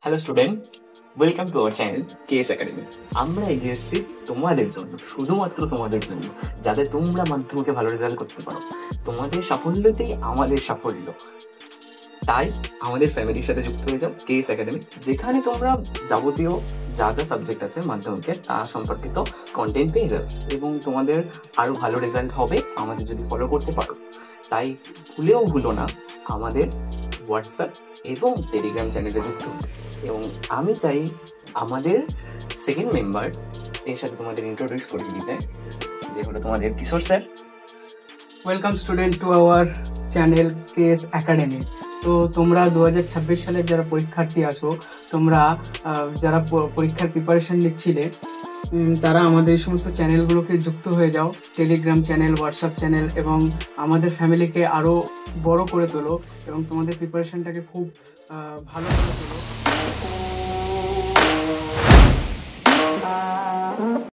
Hello student, welcome to our channel KS academy. আমরা এগিয়ে এসেছি তোমাদের জন্য, শুধুমাত্র তোমাদের জন্য, যাতে তোমরা মাধ্যমিকে ভালো রেজাল্ট করতে পারো। তোমাদের সাফল্যতেই আমাদের সাফল্য। তাই আমাদের ফ্যামিলির সাথে যুক্ত হয়ে যাও কেএস একাডেমি, যেখানে তোমরা যাবতীয় যা যা সাবজেক্ট আছে মাধ্যমিকে তা সম্পর্কিত কন্টেন্ট পেয়ে যাবে এবং তোমাদের আরও ভালো রেজাল্ট হবে আমাদের যদি ফলো করতে পারো। তাই ভুলো না আমাদের হোয়াটসঅ্যাপ এবং টেলিগ্রাম চ্যানেলে যুক্ত হতে। এবং আমি চাই আমাদের সেকেন্ড মেম্বার এর সাথে তোমাদের ইন্ট্রোডিউস করে দিতে, যে হলো তোমাদের Kishore sir. Welcome student to our channel KS academy. তো তোমরা 2026 সালের যারা পরীক্ষার্থী আছো, তোমরা যারা পরীক্ষার প্রিপারেশন নিচ্ছিলে, তারা আমাদের এই সমস্ত চ্যানেলগুলোকে যুক্ত হয়ে যাও। টেলিগ্রাম চ্যানেল, হোয়াটসঅ্যাপ চ্যানেল, এবং আমাদের ফ্যামিলিকে আরও বড় করে তোলো এবং তোমাদের প্রিপারেশনটাকে খুব ভালো করে তোলো।